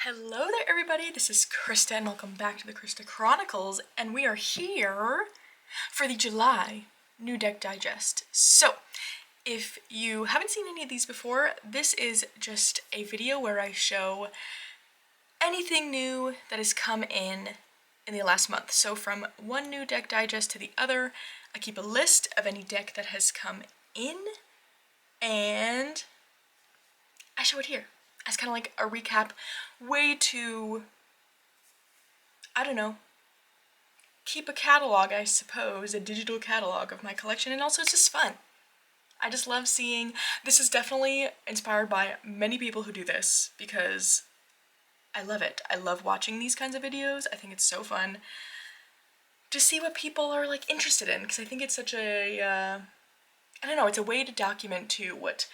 Hello there everybody, this is Krista and welcome back to the Krista Chronicles, and we are here for the July New Deck Digest. So, if you haven't seen any of these before, this is just a video where I show anything new that has come in the last month. So from one new deck digest to the other, I keep a list of any deck that has come in, and I show it here as kind of like a recap, way to, I don't know, keep a catalog, I suppose, a digital catalog of my collection, and also it's just fun. I just love seeing, this is definitely inspired by many people who do this, because I love it. I love watching these kinds of videos. I think it's so fun to see what people are like interested in, because I think it's such a, I don't know, it's a way to document too what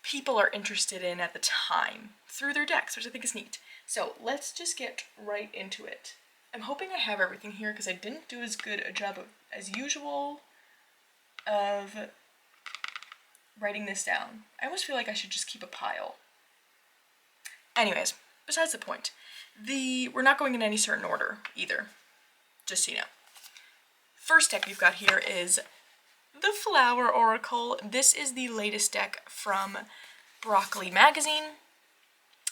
people are interested in at the time through their decks, which I think is neat. So let's just get right into it. I'm hoping I have everything here because I didn't do as good a job as usual of writing this down. I almost feel like I should just keep a pile. Anyways, besides the point, we're not going in any certain order either, just so you know. First deck we've got here is the Flower Oracle. This is the latest deck from Broccoli Magazine.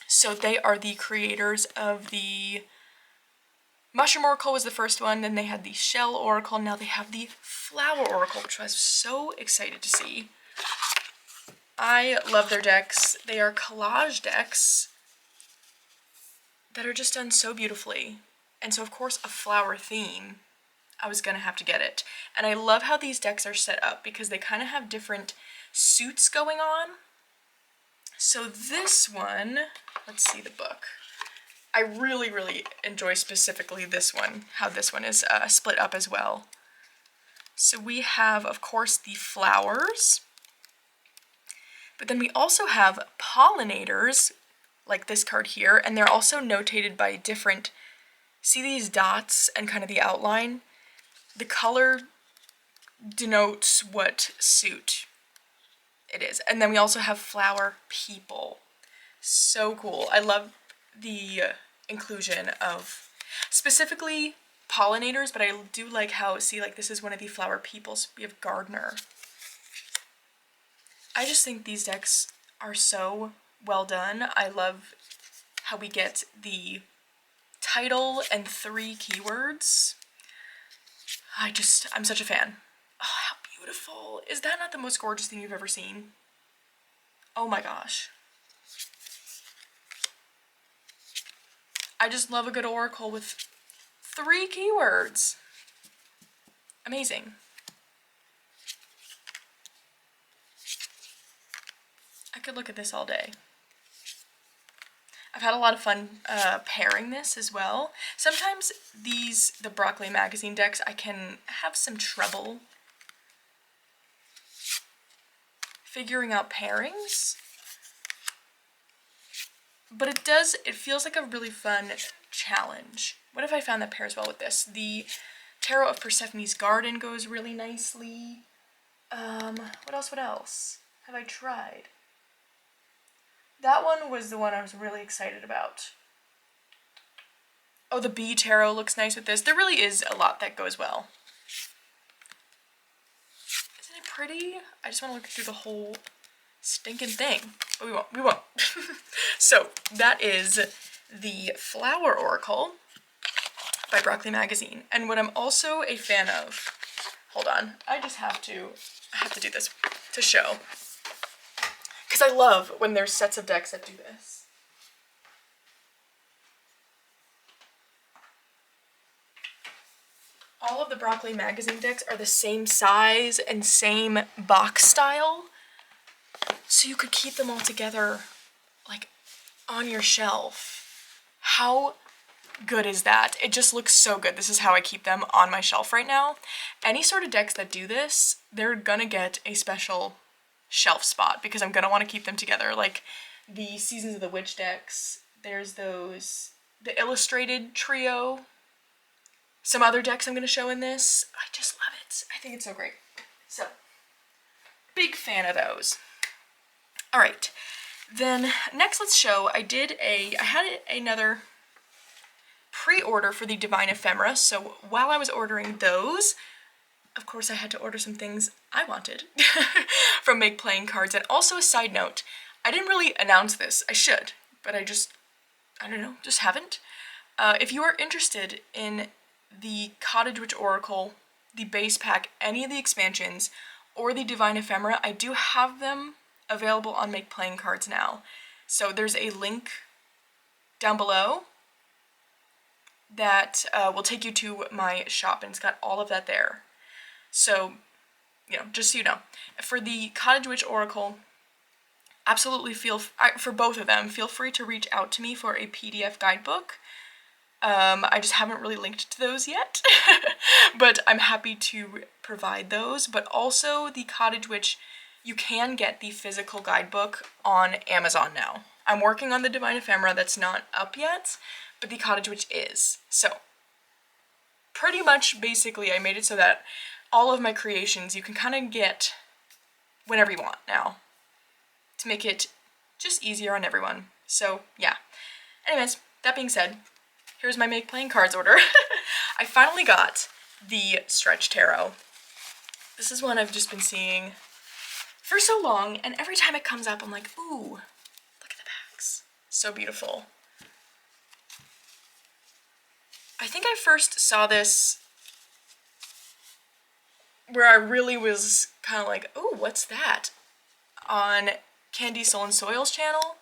So they are the creators of the Mushroom Oracle was the first one, then they had the Shell Oracle, now they have the Flower Oracle, which I was so excited to see. I love their decks. They are collage decks that are just done so beautifully. And so of course a flower theme, I was gonna have to get it. And I love how these decks are set up because they kind of have different suits going on. So this one, let's see the book. I really, really enjoy specifically this one, how this one is split up as well. So we have, of course, the flowers, but then we also have pollinators, like this card here, and they're also notated by different, see these dots and kind of the outline? The color denotes what suit it is. And then we also have flower people. So cool. I love the inclusion of specifically pollinators, but I do like how, see, like this is one of the flower peoples. We have gardener. I just think these decks are so well done. I love how we get the title and 3 keywords. I'm such a fan. Oh, how beautiful. Is that not the most gorgeous thing you've ever seen? Oh my gosh. I just love a good oracle with 3 keywords. Amazing. I could look at this all day. I've had a lot of fun pairing this as well. Sometimes the Broccoli Magazine decks, I can have some trouble figuring out pairings. But it feels like a really fun challenge. What if I found that pairs well with this? The Tarot of Persephone's Garden goes really nicely. What else have I tried? That one was the one I was really excited about. Oh, the Bee Tarot looks nice with this. There really is a lot that goes well. Isn't it pretty? I just want to look through the whole stinking thing. But we won't. So, that is the Flower Oracle by Broccoli Magazine. And what I'm also a fan of, hold on, I have to do this to show. Because I love when there's sets of decks that do this. All of the Broccoli Magazine decks are the same size and same box style, so you could keep them all together, like, on your shelf. How good is that? It just looks so good. This is how I keep them on my shelf right now. Any sort of decks that do this, they're gonna get a special shelf spot because I'm gonna want to keep them together. Like the Seasons of the Witch decks, there's those, the Illustrated Trio, some other decks I'm gonna show in this. I just love it. I think it's so great. So, big fan of those. All right, Then next let's show, I had another pre-order for the Divine Ephemera, so while I was ordering those, of course I had to order some things I wanted from Make Playing Cards. And also a side note, I didn't really announce this, I should, but I don't know, just haven't. If you are interested in the Cottage Witch Oracle, the base pack, any of the expansions, or the Divine Ephemera, I do have them available on Make Playing Cards now. So there's a link down below that will take you to my shop, and it's got all of that there. So, you know, just so you know. For the Cottage Witch Oracle, absolutely for both of them, feel free to reach out to me for a PDF guidebook. I just haven't really linked to those yet, but I'm happy to provide those. But also the Cottage Witch, you can get the physical guidebook on Amazon now. I'm working on the Divine Ephemera, that's not up yet, but the Cottage Witch is. So, pretty much, basically, I made it so that all of my creations you can kind of get whenever you want now, to make it just easier on everyone. So, yeah. Anyways, that being said, here's my Make Playing Cards order. I finally got the Stretch Tarot. This is one I've just been seeing for so long, and every time it comes up, I'm like, ooh, look at the backs. So beautiful. I think I first saw this where I really was kind of like, oh, what's that? On Candy Soul and Soil's channel.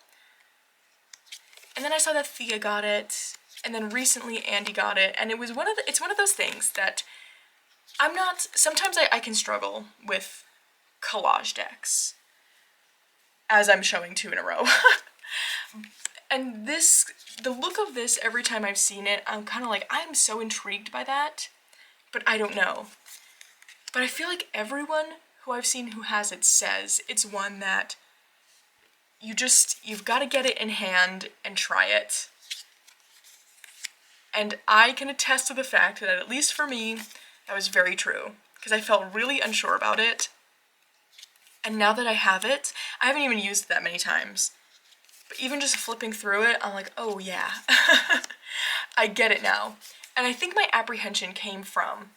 And then I saw that Thea got it, and then recently Andy got it, and it's one of those things that sometimes I can struggle with collage decks, as I'm showing 2 in a row. And the look of this, every time I've seen it, I'm kind of like, I'm so intrigued by that, but I don't know. But I feel like everyone who I've seen who has it says it's one that you've got to get it in hand and try it. And I can attest to the fact that, at least for me, that was very true, because I felt really unsure about it. And now that I have it, I haven't even used it that many times, but even just flipping through it, I'm like, oh yeah, I get it now. And I think my apprehension came from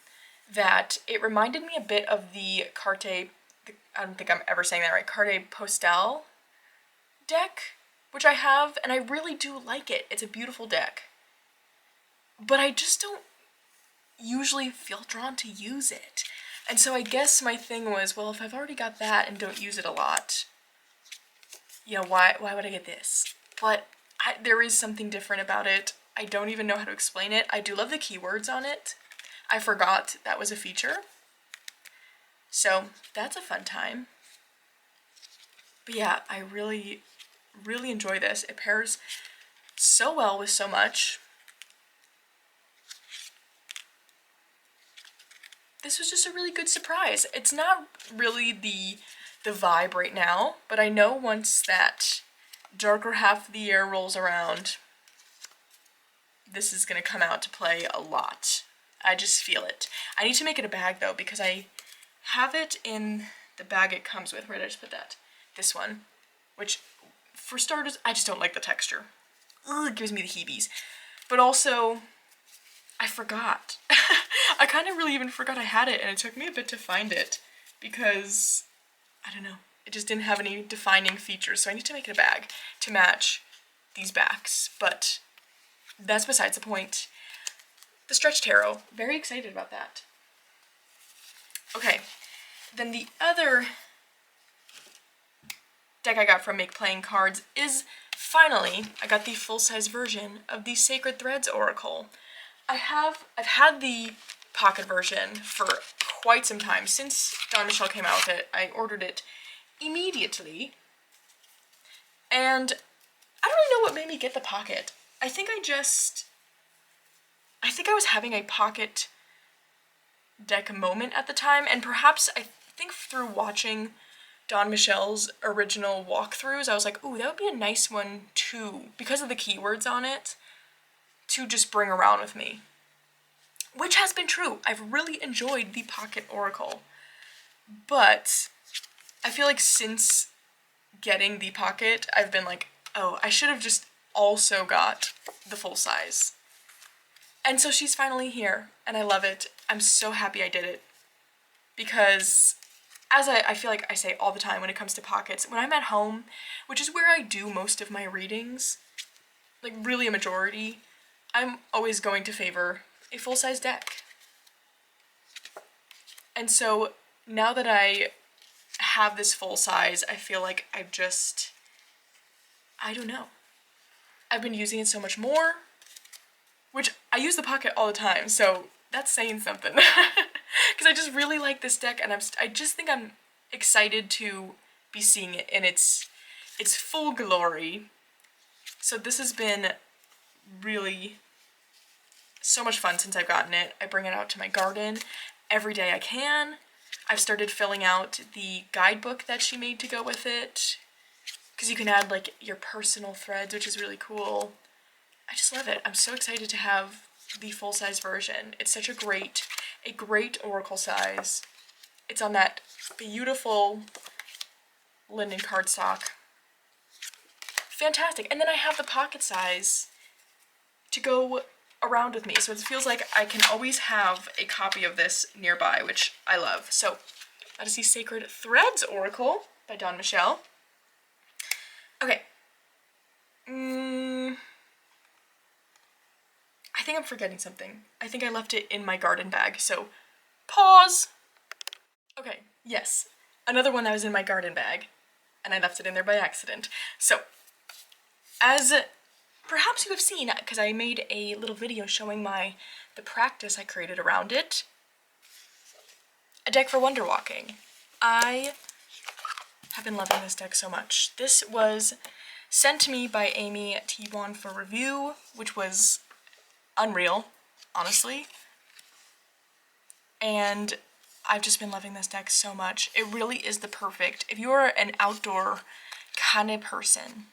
that it reminded me a bit of the I don't think I'm ever saying that right, Carte Postal deck, which I have, and I really do like it. It's a beautiful deck. But I just don't usually feel drawn to use it. And so I guess my thing was, well, if I've already got that and don't use it a lot, you know, why would I get this? But there is something different about it. I don't even know how to explain it. I do love the keywords on it. I forgot that was a feature. So that's a fun time. But yeah, I really, really enjoy this. It pairs so well with so much. This was just a really good surprise. It's not really the vibe right now, but I know once that darker half of the year rolls around, this is going to come out to play a lot. I just feel it. I need to make it a bag though, because I have it in the bag it comes with. Where did I just put that? This one, which for starters, I just don't like the texture. Ugh, it gives me the heebies. But also, I forgot. I kind of really even forgot I had it, and it took me a bit to find it because, I don't know, it just didn't have any defining features, so I need to make it a bag to match these backs, but that's besides the point. The Stretch Tarot, very excited about that. Okay, then the other deck I got from Make Playing Cards is, finally, I got the full-size version of the Sacred Threads Oracle. I've had the pocket version for quite some time. Since Don Michelle came out with it, I ordered it immediately. And I don't really know what made me get the pocket. I think I was having a pocket deck moment at the time, and perhaps I think through watching Don Michelle's original walkthroughs, I was like, ooh, that would be a nice one too, because of the keywords on it, to just bring around with me. Which has been true. I've really enjoyed the Pocket Oracle. But I feel like since getting the pocket, I've been like, oh, I should have just also got the full size. And so she's finally here, and I love it. I'm so happy I did it. Because, as I feel like I say all the time when it comes to pockets, when I'm at home, which is where I do most of my readings, like really a majority, I'm always going to favor a full-size deck. And so now that I have this full size, I feel like I don't know. I've been using it so much more, which I use the pocket all the time, so that's saying something. Because I just really like this deck, and I just think I'm excited to be seeing it in its full glory. So this has been really so much fun since I've gotten it. I bring it out to my garden every day I can. I've started filling out the guidebook that she made to go with it, because you can add like your personal threads, which is really cool. I just love it. I'm so excited to have the full-size version. It's such a great oracle size. It's on that beautiful linen cardstock. Fantastic. And then I have the pocket size to go around with me, so it feels like I can always have a copy of this nearby, which I love. So that is the Sacred Threads Oracle by Dawn Michelle. Okay. I think I'm forgetting something. I think I left it in my garden bag, so pause. Okay, yes, another one that was in my garden bag, and I left it in there by accident. So, as perhaps you have seen, because I made a little video showing the practice I created around it, a deck for wonder walking. I have been loving this deck so much. This was sent to me by Amy T1 for review, which was unreal, honestly. And I've just been loving this deck so much. It really is the perfect, if you're an outdoor kind of person,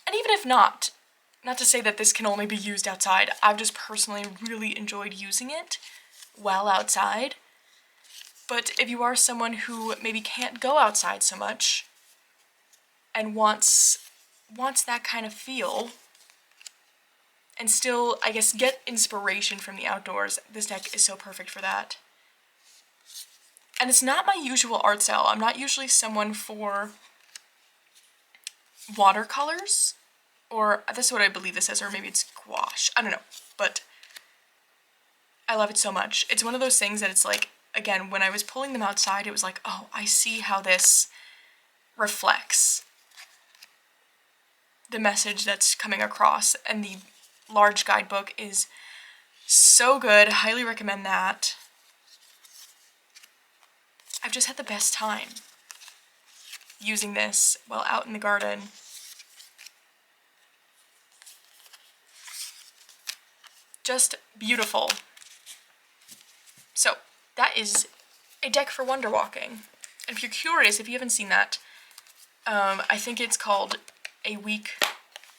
and even if not to say that this can only be used outside, I've just personally really enjoyed using it while outside. But if you are someone who maybe can't go outside so much and wants that kind of feel and still, I guess, get inspiration from the outdoors, this deck is so perfect for that. And it's not my usual art style. I'm not usually someone for watercolors, or that's what I believe this is, or maybe it's gouache. I don't know, but I love it so much. It's one of those things that it's like, again, when I was pulling them outside, it was like, oh, I see how this reflects the message that's coming across, and the large guidebook is so good. Highly recommend that. I've just had the best time using this while out in the garden. Just beautiful. So that is a deck for wonder walking. And if you're curious, if you haven't seen that, I think it's called A Week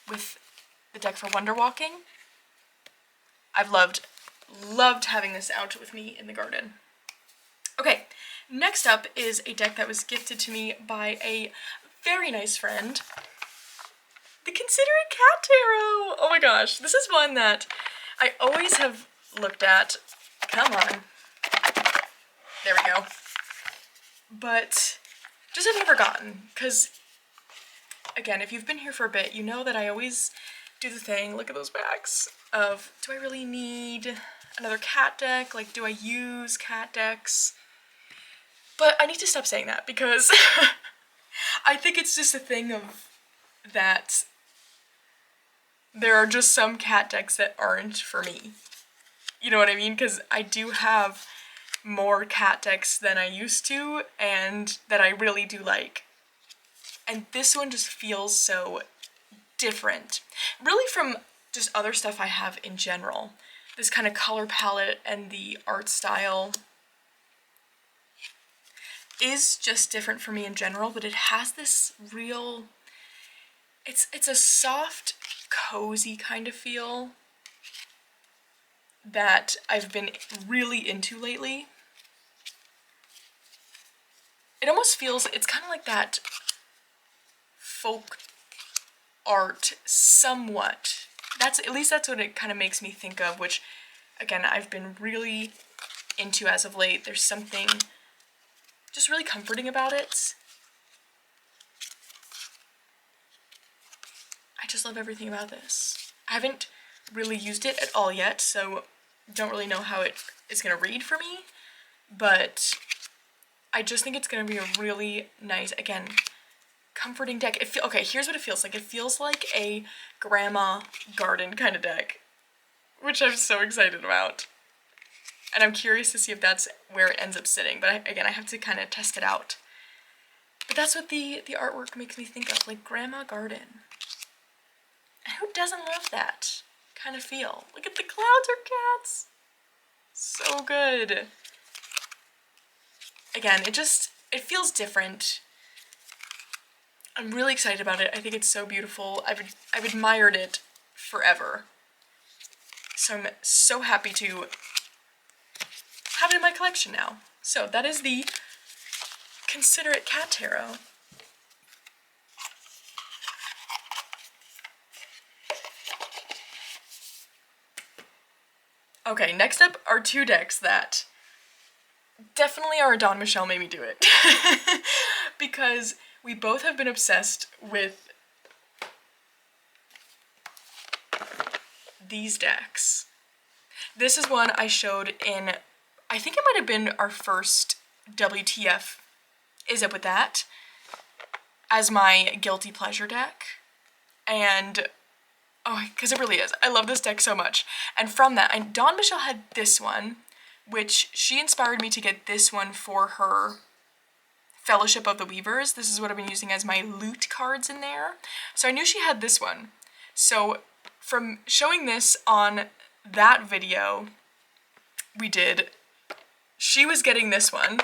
with the deck for wonder walking. I've loved having this out with me in the garden. Okay, next up is a deck that was gifted to me by a very nice friend, the Considerate Cat Tarot. Oh my gosh, this is one that I always have looked at. Come on. There we go. But just have never gotten, because again, if you've been here for a bit, you know that I always do the thing, look at those backs, of do I really need another cat deck? Like, do I use cat decks? But I need to stop saying that, because I think it's just a thing of that there are just some cat decks that aren't for me. You know what I mean? Because I do have more cat decks than I used to, and that I really do like. And this one just feels so different. Really from just other stuff I have in general. This kind of color palette and the art style is just different for me in general, but it has this real, it's a soft, cozy kind of feel that I've been really into lately. It almost feels, it's kind of like that folk art somewhat. At least that's what it kind of makes me think of, which again I've been really into as of late. There's something just really comforting about it. I just love everything about this. I haven't really used it at all yet, so don't really know how it is going to read for me, but I just think it's going to be a really nice, again, comforting deck. Okay, here's what it feels like. It feels like a grandma garden kind of deck, which I'm so excited about. And I'm curious to see if that's where it ends up sitting, but again, I have to kind of test it out. But that's what the artwork makes me think of, like grandma garden. And who doesn't love that kind of feel? Look at the clouds are cats. So good. Again, it feels different. I'm really excited about it. I think it's so beautiful. I've admired it forever. So I'm so happy to have it in my collection now. So that is the Considerate Cat Tarot. Okay, next up are two decks that definitely are a Dawn Michelle made me do it. Because we both have been obsessed with these decks. This is one I showed in, I think it might have been our first WTF Is It With That, as my guilty pleasure deck. And oh, because it really is. I love this deck so much. And from that, Dawn Michelle had this one, which she inspired me to get this one for her Fellowship of the Weavers. This is what I've been using as my loot cards in there. So I knew she had this one. So from showing this on that video we did, she was getting this one.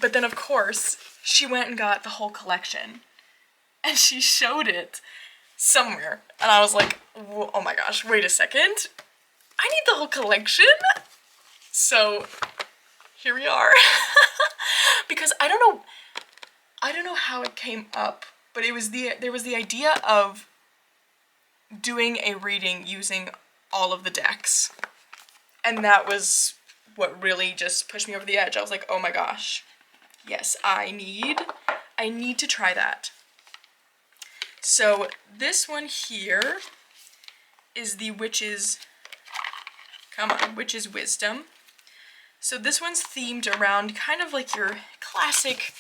But then of course, she went and got the whole collection. And she showed it somewhere. And I was like, oh my gosh, wait a second. I need the whole collection. So here we are. Because I don't know how it came up, but there was the idea of doing a reading using all of the decks. And that was what really just pushed me over the edge. I was like, oh my gosh. Yes, I need to try that. So this one here is the Witch's Wisdom. So this one's themed around kind of like your classic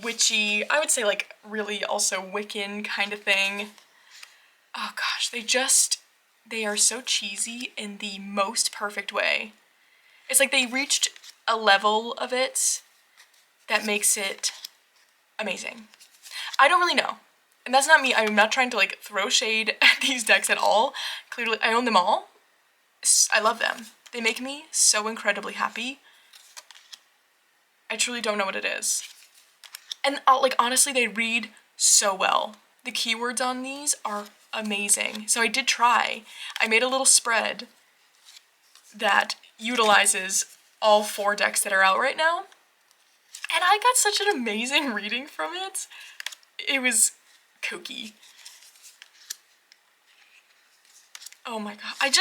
witchy, I would say like really also Wiccan kind of thing. Oh gosh, they are so cheesy in the most perfect way. It's like they reached a level of it that makes it amazing. I don't really know. And that's not me. I'm not trying to like throw shade at these decks at all. Clearly, I own them all. I love them. They make me so incredibly happy. I truly don't know what it is. And like honestly, they read so well. The keywords on these are amazing. So I did try. I made a little spread that utilizes all 4 decks that are out right now. And I got such an amazing reading from it. It was kooky. Oh my god.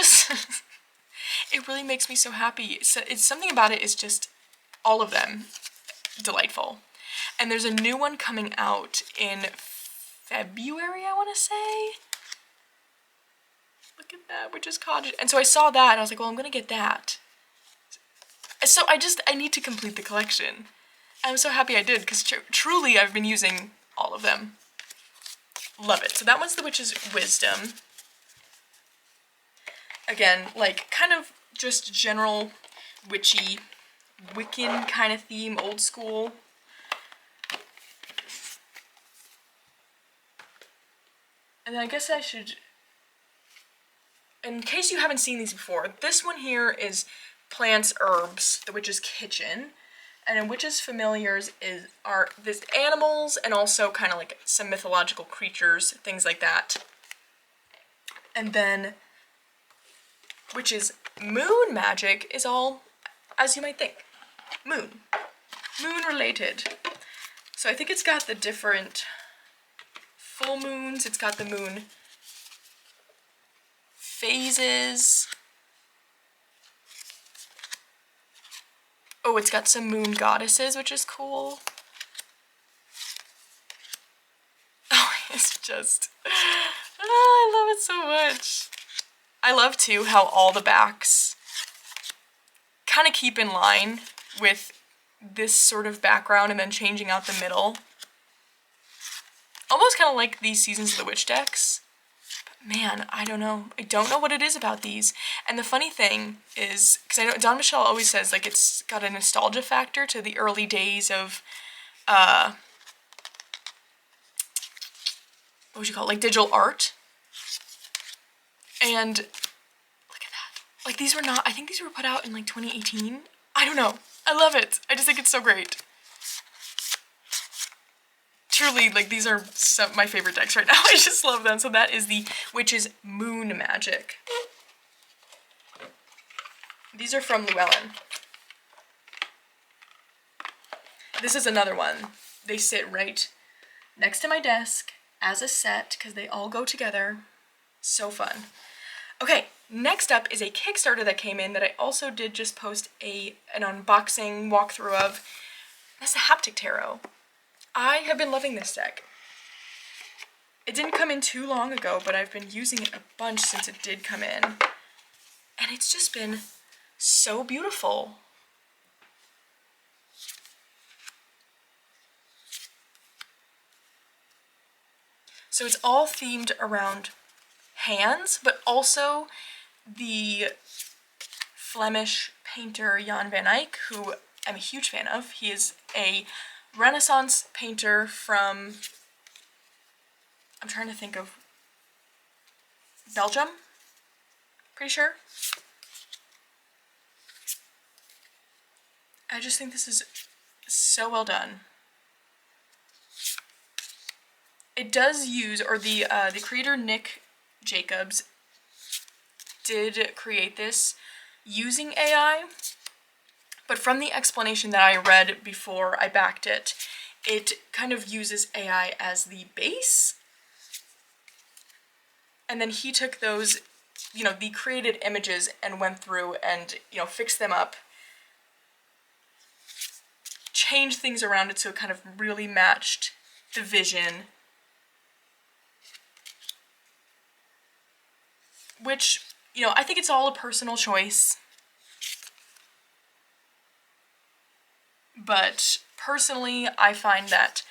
It really makes me so happy. It's something about it is just all of them delightful. And there's a new one coming out in February, I want to say. Look at that, Witch's Cottage. And so I saw that and I was like, well, I'm going to get that. So I need to complete the collection. I'm so happy I did because truly I've been using all of them. Love it. So that one's the Witch's Wisdom. Again, like kind of just general witchy, Wiccan kind of theme, old school. And then I guess I should, in case you haven't seen these before, this one here is Plants, Herbs, the Witch's Kitchen. And in Witch's Familiars are these animals and also kind of like some mythological creatures, things like that. And then Witch's Moon Magic is all, as you might think, moon related. So I think it's got the different full moons, it's got the moon phases. Oh, it's got some moon goddesses, which is cool. Oh, it's just, I love it so much. I love too how all the backs kind of keep in line with this sort of background and then changing out the middle. Almost kind of like these Seasons of the Witch decks. But man, I don't know. I don't know what it is about these. And the funny thing is, because I know Dawn Michelle always says like it's got a nostalgia factor to the early days of, what would you call it, like digital art. And look at that. Like these were not, I think these were put out in like 2018. I don't know. I love it. I just think it's so great. Truly, like, these are my favorite decks right now. I just love them. So that is the Witch's Moon Magic. These are from Llewellyn. This is another one. They sit right next to my desk as a set because they all go together. So fun. Okay, next up is a Kickstarter that came in that I also did just post an unboxing walkthrough of. That's the Haptic Tarot. I have been loving this deck. It didn't come in too long ago, but I've been using it a bunch since it did come in. And it's just been so beautiful. So it's all themed around hands, but also the Flemish painter Jan van Eyck, who I'm a huge fan of. He is a Renaissance painter from, I'm trying to think of, Belgium? Pretty sure. I just think this is so well done. It does use, or the creator Nick Jacobs did create this using AI, but from the explanation that I read before I backed it, it kind of uses AI as the base. And then he took those, you know, the created images and went through and, you know, fixed them up, changed things around it so it kind of really matched the vision. Which, you know, I think it's all a personal choice. But personally, I find that,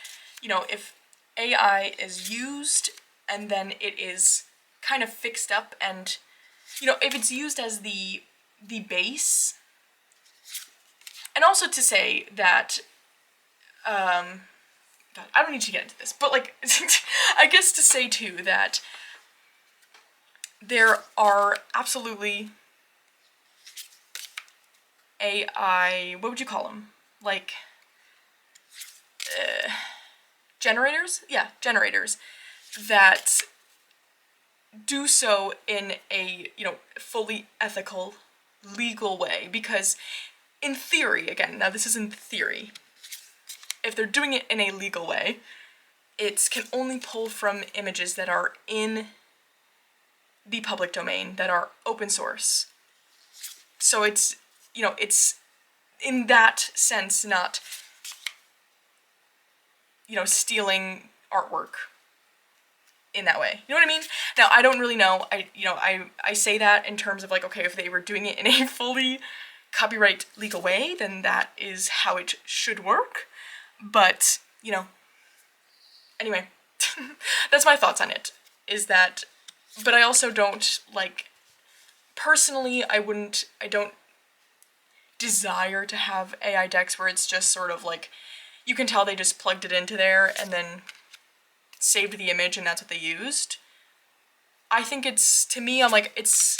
you know, if AI is used and then it is kind of fixed up and, you know, if it's used as the base, and also to say that, God, I don't need to get into this, but like, I guess to say too that there are absolutely AI, what would you call them? Like, generators? Yeah, generators that do so in a, you know, fully ethical, legal way. Because in theory, again, now this is in theory, if they're doing it in a legal way, it can only pull from images that are in the public domain, that are open source. So it's, you know, it's in that sense not, you know, stealing artwork in that way. You know what I mean? Now, I don't really know. I say that in terms of like, okay, if they were doing it in a fully copyright legal way, then that is how it should work. But, you know, anyway, that's my thoughts on it, is that, but I also don't, like, personally, I don't desire to have AI decks where it's just sort of like, you can tell they just plugged it into there and then saved the image and that's what they used. I think it's, to me, I'm like, it's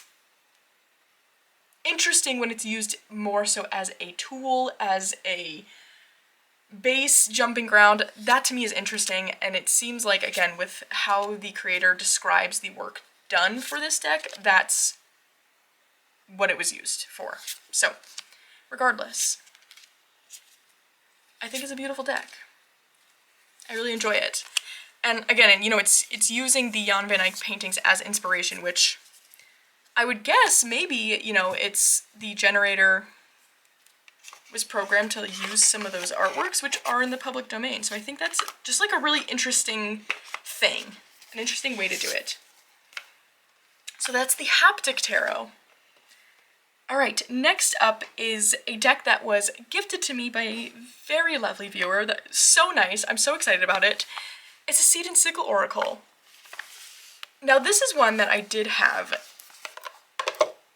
interesting when it's used more so as a tool, as a base jumping ground. That to me is interesting, and it seems like, again, with how the creator describes the work done for this deck, that's what it was used for. So, regardless, I think it's a beautiful deck. I really enjoy it. And again, you know, it's using the Jan van Eyck paintings as inspiration, which I would guess maybe, you know, it's the generator was programmed to use some of those artworks which are in the public domain. So I think that's just like a really interesting thing, an interesting way to do it. So that's the Haptic Tarot. All right, next up is a deck that was gifted to me by a very lovely viewer. That's so nice. I'm so excited about it. It's a Seed and Sickle Oracle. Now this is one that I did have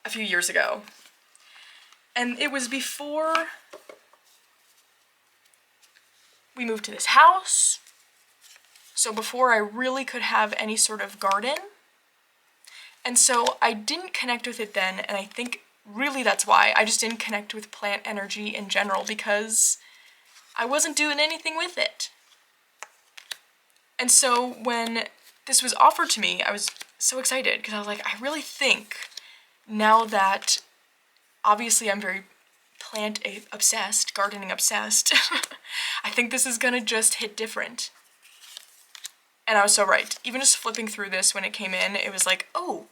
a few years ago. And it was before we moved to this house. So before I really could have any sort of garden. And so I didn't connect with it then, and I think really that's why. I just didn't connect with plant energy in general because I wasn't doing anything with it. And so when this was offered to me, I was so excited because I was like, I really think now that obviously I'm very plant obsessed, gardening obsessed, I think this is gonna just hit different. And I was so right. Even just flipping through this when it came in, it was like, oh,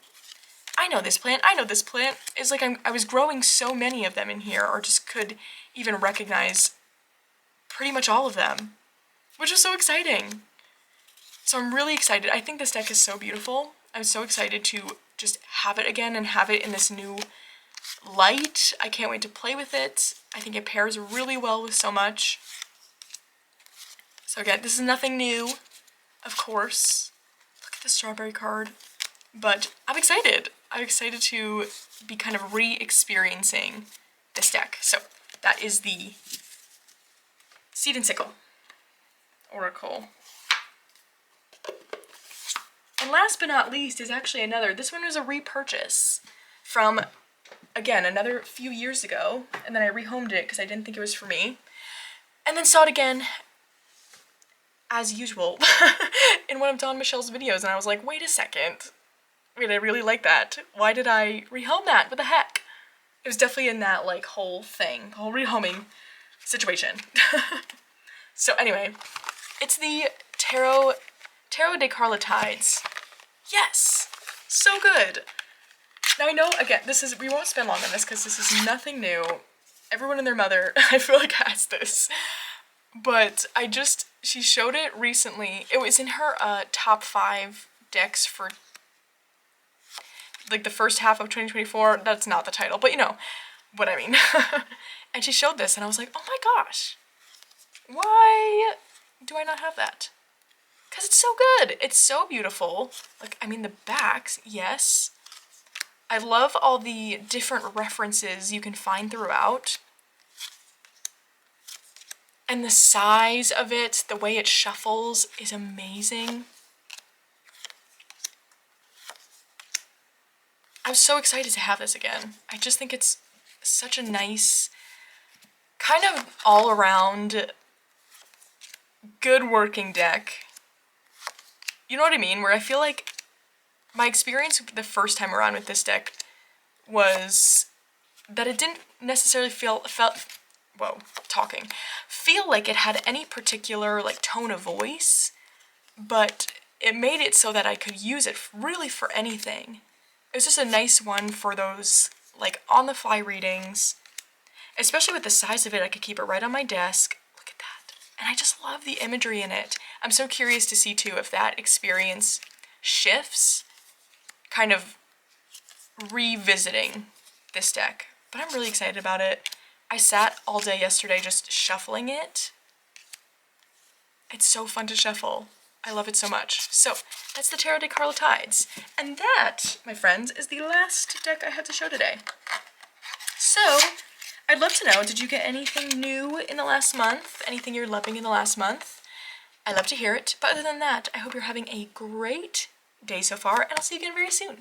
I know this plant, I know this plant. It's like I was growing so many of them in here, or just could even recognize pretty much all of them, which was so exciting. So I'm really excited. I think this deck is so beautiful. I'm so excited to just have it again and have it in this new light. I can't wait to play with it. I think it pairs really well with so much. So again, this is nothing new, of course. Look at the strawberry card. But I'm excited. I'm excited to be kind of re-experiencing this deck. So that is the Seed and Sickle Oracle. And last but not least is actually another. This one was a repurchase from, again, another few years ago. And then I rehomed it because I didn't think it was for me. And then saw it again, as usual, in one of Dawn Michelle's videos. And I was like, wait a second. Wait, I really like that. Why did I rehome that? What the heck? It was definitely in that, like, whole thing, whole rehoming situation. So anyway, it's the Tarot de Carlotydes. Yes! So good! Now I know, again, we won't spend long on this because this is nothing new. Everyone and their mother, I feel like, has this. But she showed it recently. It was in her top 5 decks for like the first half of 2024. That's not the title, but you know what I mean. And she showed this and I was like, oh my gosh, why do I not have that? Because it's so good. It's so beautiful. Like, I mean, the backs, yes. I love all the different references you can find throughout. And the size of it, the way it shuffles is amazing. I'm so excited to have this again. I just think it's such a nice, kind of all-around, good working deck. You know what I mean? Where I feel like my experience the first time around with this deck was that it didn't necessarily feel like it had any particular like tone of voice, but it made it so that I could use it really for anything. It was just a nice one for those like on-the-fly readings, especially with the size of it. I could keep it right on my desk. Look at that. And I just love the imagery in it. I'm so curious to see too if that experience shifts, kind of revisiting this deck. But I'm really excited about it. I sat all day yesterday just shuffling it. It's so fun to shuffle. I love it so much. So that's the Tarot de Carlotydes. And that, my friends, is the last deck I had to show today. So I'd love to know, did you get anything new in the last month? Anything you're loving in the last month? I'd love to hear it. But other than that, I hope you're having a great day so far, and I'll see you again very soon.